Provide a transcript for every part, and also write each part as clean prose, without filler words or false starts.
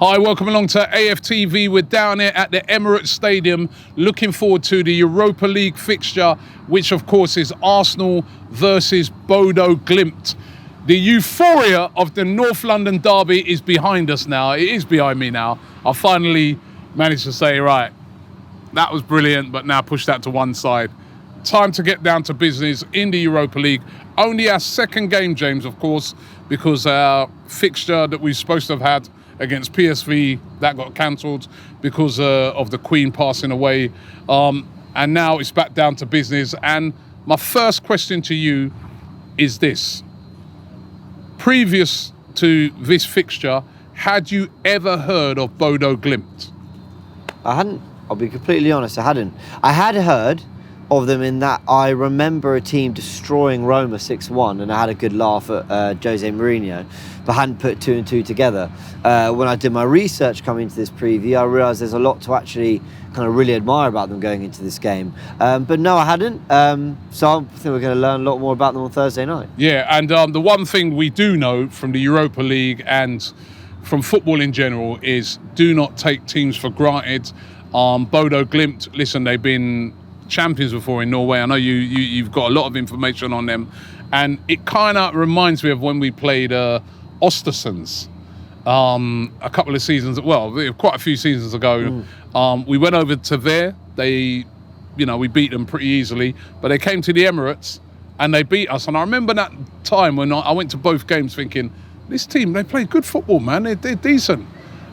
Hi, welcome along to AFTV. We're down here at the Emirates Stadium, looking forward to the Europa League fixture, which of course is Arsenal versus Bodo Glimt. The euphoria of the North London derby is behind us now. It is behind me now. I finally managed to say, right, that was brilliant, but now push that to one side. Time to get down to business in the Europa League. Only our second game, James, of course, because our fixture that we were supposed to have had against PSV, that got cancelled because of the Queen passing away. And now it's back down to business. And my first question to you is this. Previous to this fixture, had you ever heard of Bodo Glimt? I hadn't. I'll be completely honest, I hadn't. I had heard of them in that I remember a team destroying Roma 6-1 and I had a good laugh at Jose Mourinho, but hadn't put two and two together. When I did my research coming into this preview, I realised there's a lot to actually kind of really admire about them going into this game. But no, I hadn't. So I think we're going to learn a lot more about them on Thursday night. Yeah, and the one thing we do know from the Europa League and from football in general is do not take teams for granted. Bodo Glimt, listen, they've been champions before in Norway. I know you've got a lot of information on them, and it kind of reminds me of when we played Ostersunds a couple of seasons, well, quite a few seasons ago. We went over to there. They, we beat them pretty easily, but they came to the Emirates and they beat us. And I remember that time when I went to both games thinking, this team, they play good football, man. They're decent.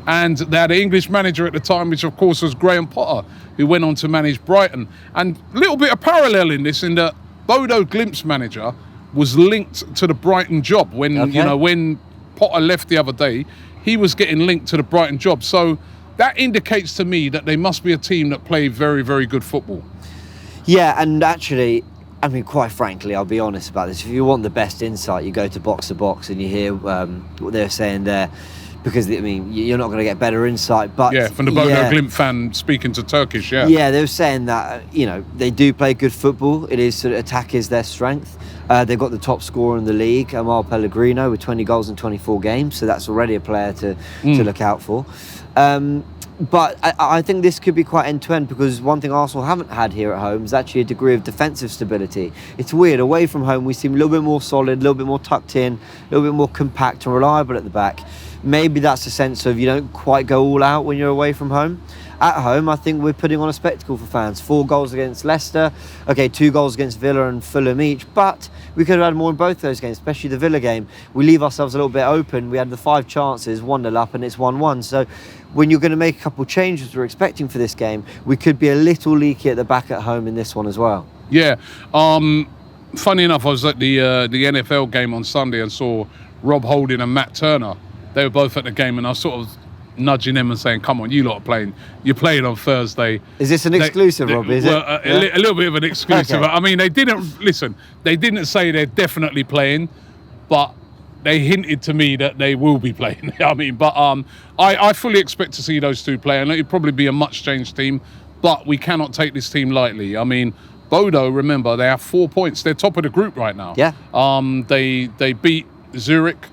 And they had an English manager at the time, which of course was Graham Potter, who went on to manage Brighton. And a little bit of parallel in this, in that Bodo Glimt's manager was linked to the Brighton job. When when Potter left the other day, he was getting linked to the Brighton job. So that indicates to me that they must be a team that play very, very good football. Yeah, and actually, I mean, quite frankly, I'll be honest about this. If you want the best insight, you go to Box to Box and you hear what they're saying there. Because, I mean, you're not going to get better insight. But yeah, from the Bodo Glimt fan speaking to Turkish, yeah. Yeah, they were saying that, they do play good football. It is sort of attack is their strength. They've got the top scorer in the league, Amal Pellegrino, with 20 goals in 24 games. So that's already a player to look out for. But I think this could be quite end-to-end, because one thing Arsenal haven't had here at home is actually a degree of defensive stability. It's weird. Away from home, we seem a little bit more solid, a little bit more tucked in, a little bit more compact and reliable at the back. Maybe that's a sense of you don't quite go all out when you're away from home. At home, I think we're putting on a spectacle for fans. 4 goals against Leicester. Okay, 2 goals against Villa and Fulham each. But we could have had more in both those games, especially the Villa game. We leave ourselves a little bit open. We had the 5 chances, 1-0 up, and it's 1-1. So when you're going to make a couple of changes we're expecting for this game, we could be a little leaky at the back at home in this one as well. Yeah. Funny enough, I was at the NFL game on Sunday and saw Rob Holding and Matt Turner. They were both at the game, and I was sort of nudging them and saying, come on, you lot are playing. You're playing on Thursday. Is this an exclusive, Rob? Is it? A little bit of an exclusive. Okay. I mean, they didn't say they're definitely playing, but they hinted to me that they will be playing. I mean, but I fully expect to see those two play, and it'll probably be a much-changed team, but we cannot take this team lightly. I mean, Bodo, remember, they have 4 points. They're top of the group right now. Yeah. They beat Zurich,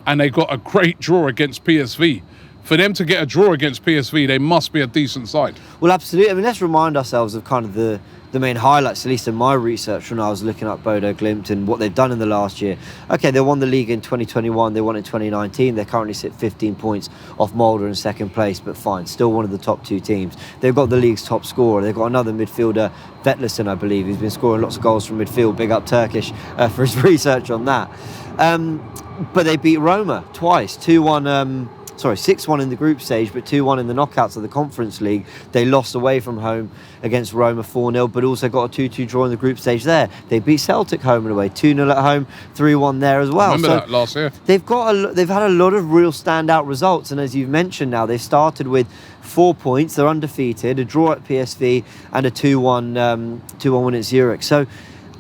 and they got a great draw against PSV. For them to get a draw against PSV, they must be a decent side. Well, absolutely. I mean, let's remind ourselves of kind of the main highlights, at least in my research when I was looking up Bodo Glimt and what they've done in the last year. Okay, they won the league in 2021, they won in 2019. They currently sit 15 points off Mulder in second place, but fine, still one of the top 2 teams. They've got the league's top scorer. They've got another midfielder, Vettelsen, I believe, who's been scoring lots of goals from midfield. Big up Turkish for his research on that. But they beat Roma twice, 6-1 in the group stage, but 2-1 in the knockouts of the Conference League. They lost away from home against Roma 4-0, but also got a 2-2 draw in the group stage there. They beat Celtic home and away, 2-0 at home, 3-1 there as well. Remember that last year? They've had a lot of real standout results, and as you've mentioned now, they've started with 4 points. They're undefeated, a draw at PSV, and a 2-1 win at Zurich. So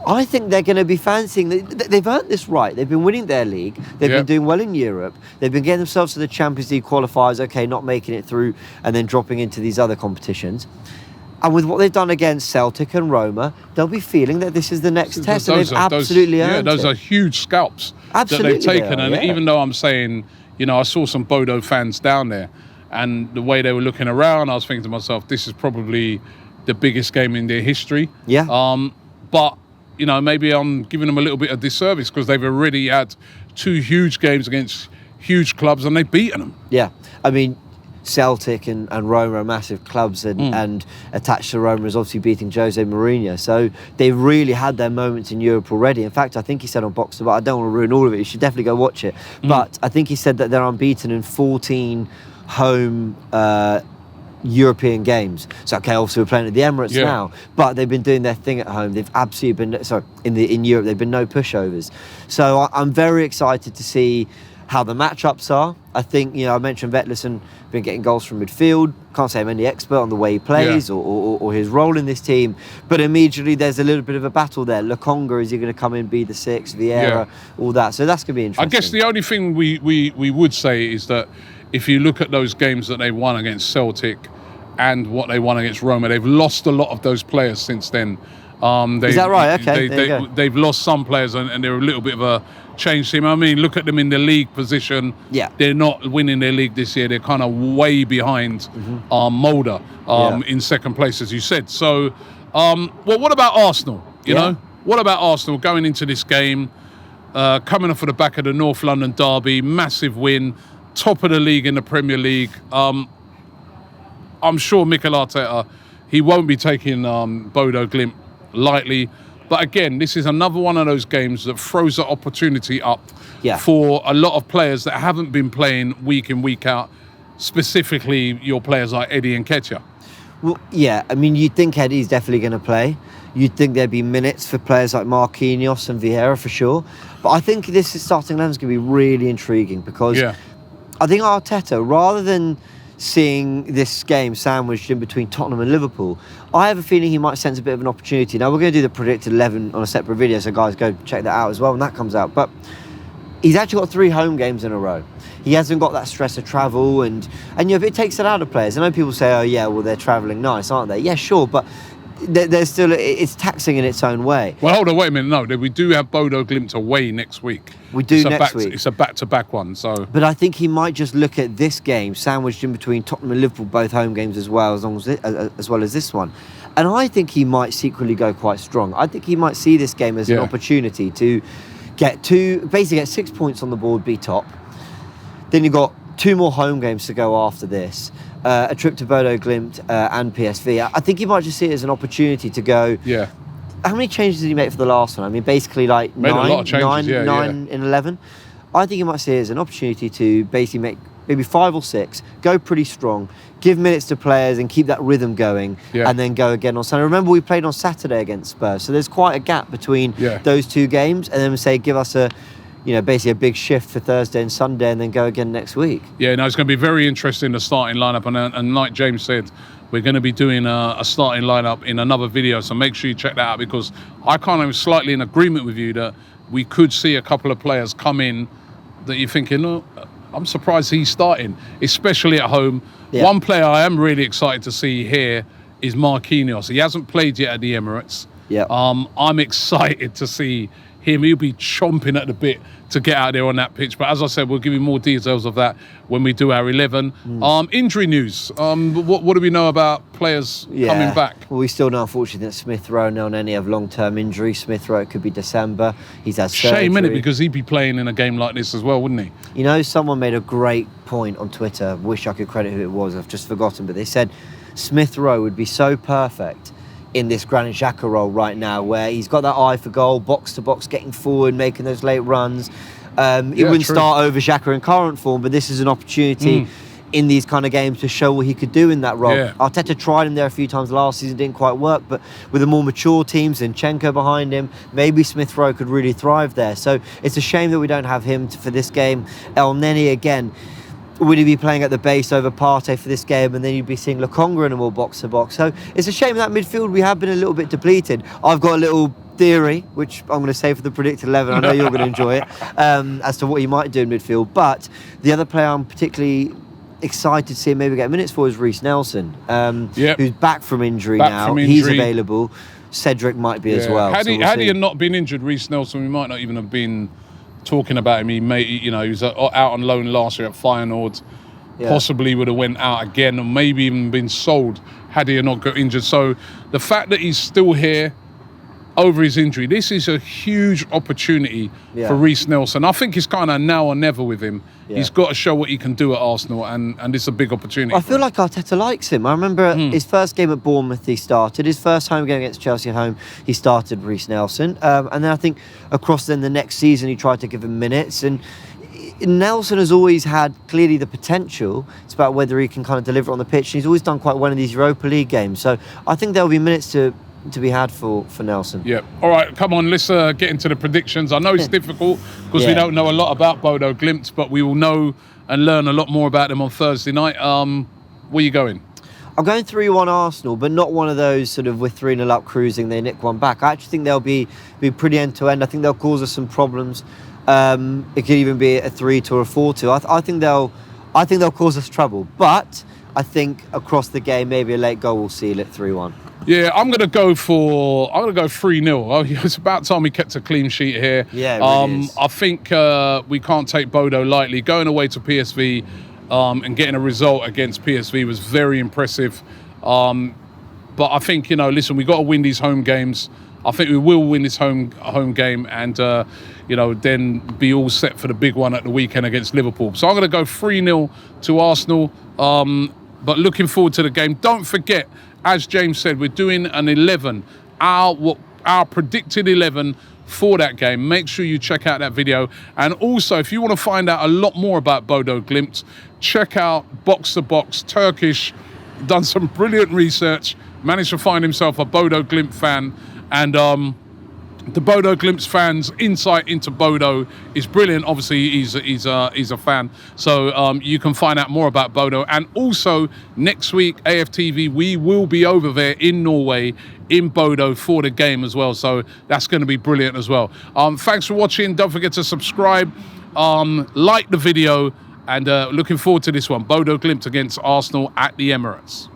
I think they're going to be fancying. They've earned this right. They've been winning their league. They've been doing well in Europe. They've been getting themselves to the Champions League qualifiers. Okay, not making it through and then dropping into these other competitions. And with what they've done against Celtic and Roma, they'll be feeling that this is the next test. And they've absolutely earned it. Yeah, those are huge scalps that they've taken. And even though I'm saying, I saw some Bodo fans down there, and the way they were looking around, I was thinking to myself, this is probably the biggest game in their history. Yeah. But, you know, maybe I'm giving them a little bit of disservice because they've already had 2 huge games against huge clubs and they've beaten them. Yeah. I mean, Celtic and Roma are massive clubs, and attached to Roma is obviously beating Jose Mourinho. So they've really had their moments in Europe already. In fact, I think he said on Box to Box, I don't want to ruin all of it, you should definitely go watch it. But I think he said that they're unbeaten in 14 home European games. So okay, obviously we're playing at the Emirates now, but they've been doing their thing at home. They've absolutely been in Europe. They've been no pushovers. So I'm very excited to see how the matchups are. I think, you know, I mentioned Vetlesen been getting goals from midfield. Can't say I'm any expert on the way he plays or his role in this team, but immediately there's a little bit of a battle there. Lokonga, is he going to come in, be the 6th, Vieira, all that? So that's going to be interesting. I guess the only thing we would say is that if you look at those games that they won against Celtic and what they won against Roma, they've lost a lot of those players since then. Is that right? Okay, they've lost some players and they're a little bit of a change team. I mean, look at them in the league position. Yeah. They're not winning their league this year. They're kind of way behind Mulder in second place, as you said. So, well, what about Arsenal? You know? What about Arsenal going into this game, coming off of the back of the North London derby, massive win, top of the league in the Premier League. I'm sure Mikel Arteta, he won't be taking Bodo Glimt lightly. But again, this is another one of those games that throws the opportunity up for a lot of players that haven't been playing week in, week out, specifically your players like Eddie and Nketiah. Well, yeah, I mean, you'd think Eddie's definitely going to play. You'd think there'd be minutes for players like Marquinhos and Vieira for sure. But I think this starting 11 is going to be really intriguing because I think Arteta, rather than seeing this game sandwiched in between Tottenham and Liverpool, I have a feeling he might sense a bit of an opportunity. Now, we're going to do the predicted 11 on a separate video, so guys, go check that out as well when that comes out. But he's actually got 3 home games in a row. He hasn't got that stress of travel, and you know, if it takes it out of players. I know people say, oh yeah, well, they're travelling nice, aren't they? Yeah, sure, but there's still, it's taxing in its own way. Well, hold on, wait a minute. No, we do have Bodo Glimt away next week. We do next week. It's a back-to-back one, so. But I think he might just look at this game sandwiched in between Tottenham and Liverpool, both home games as well as this one. And I think he might secretly go quite strong. I think he might see this game as an opportunity to basically get 6 points on the board, be top. Then you've got 2 more home games to go after this. A trip to Bodo Glimt and PSV. I think he might just see it as an opportunity to go. Yeah. How many changes did he make for the last one? I mean, basically like made a lot of changes, nine in 11. I think he might see it as an opportunity to basically make maybe 5 or 6, go pretty strong, give minutes to players and keep that rhythm going, and then go again on Sunday. Remember, we played on Saturday against Spurs, so there's quite a gap between those 2 games, and then say give us basically a big shift for Thursday and Sunday, and then go again next week. Yeah, no, it's going to be very interesting, the starting lineup, and like James said, we're going to be doing a starting lineup in another video, so make sure you check that out, because I kind of slightly in agreement with you that we could see a couple of players come in that you're thinking, oh, I'm surprised he's starting, especially at home. One player I am really excited to see here is Marquinhos. He hasn't played yet at the Emirates. I'm excited to see him. He'll be chomping at the bit to get out there on that pitch. But as I said, we'll give you more details of that when we do our 11. Injury news. What do we know about players coming back? Well, we still know, unfortunately, that Smith Rowe and Elneny have long-term injury. Smith Rowe, it could be December. He's had surgery. Shame, innit? Because he'd be playing in a game like this as well, wouldn't he? You know, someone made a great point on Twitter. Wish I could credit who it was. I've just forgotten. But they said Smith Rowe would be so perfect in this Granit Xhaka role right now, where he's got that eye for goal, box to box, getting forward, making those late runs. He wouldn't start over Xhaka in current form, but this is an opportunity in these kind of games to show what he could do in that role. Arteta tried him there a few times last season, didn't quite work, but with a more mature team, Zinchenko behind him, maybe Smith Rowe could really thrive there. So it's a shame that we don't have him for this game. Elneny again, would he be playing at the base over Partey for this game, and then you'd be seeing Lokonga in a more box-to-box. So it's a shame that midfield we have been a little bit depleted. I've got a little theory, which I'm going to say for the predicted 11, I know you're going to enjoy it, as to what he might do in midfield. But the other player I'm particularly excited to see him maybe get minutes for is Rhys Nelson, who's back from injury now. He's available. Cedric might be as well. Had he not been injured, Rhys Nelson, we might not even have been talking about him. He was out on loan last year at Feyenoord. possibly would have went out again, and maybe even been sold had he not got injured. So the fact that he's still here over his injury, this is a huge opportunity for Rhys Nelson. I think it's kind of now or never with him. He's got to show what he can do at Arsenal, and it's a big opportunity. I feel like Arteta likes him. I remember his first game at Bournemouth, he started. His first home game against Chelsea at home, he started Rhys Nelson. And then I think across then the next season, he tried to give him minutes. And Nelson has always had clearly the potential. It's about whether he can kind of deliver on the pitch. He's always done quite well in these Europa League games. So I think there'll be minutes to be had for Nelson. Yeah. All right, come on, let's get into the predictions. I know it's difficult because we don't know a lot about Bodo Glimt, but we will know and learn a lot more about them on Thursday night. Where are you going? I'm going 3-1 Arsenal, but not one of those sort of we're 3-0 up cruising, they nick one back. I actually think they'll be pretty end-to-end. I think they'll cause us some problems. It could even be a 3-2 or a 4-2. I think they'll cause us trouble, but I think across the game, maybe a late goal will seal it 3-1. Yeah, I'm gonna go 3-0. Oh, it's about time we kept a clean sheet here. Yeah, it really is. I think we can't take Bodo lightly. Going away to PSV and getting a result against PSV was very impressive. But I think, listen, we got to win these home games. I think we will win this home game, and then be all set for the big one at the weekend against Liverpool. So I'm gonna go 3-0 to Arsenal. But looking forward to the game. Don't forget, as James said, we're doing an 11, our predicted 11 for that game. Make sure you check out that video. And also, if you want to find out a lot more about Bodo Glimt, check out Box to Box Turkish. Done some brilliant research, managed to find himself a Bodo Glimt fan, and the Bodo Glimt fans' insight into Bodo is brilliant. Obviously, he's a fan, so you can find out more about Bodo. And also next week, AFTV, we will be over there in Norway, in Bodo for the game as well. So that's going to be brilliant as well. Thanks for watching. Don't forget to subscribe, like the video, and looking forward to this one. Bodo Glimt against Arsenal at the Emirates.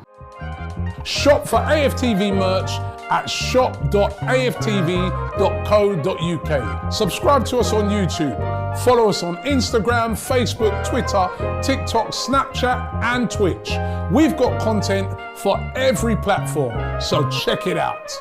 Shop for AFTV merch at shop.aftv.co.uk. Subscribe to us on YouTube. Follow us on Instagram, Facebook, Twitter, TikTok, Snapchat, and Twitch. We've got content for every platform, so check it out.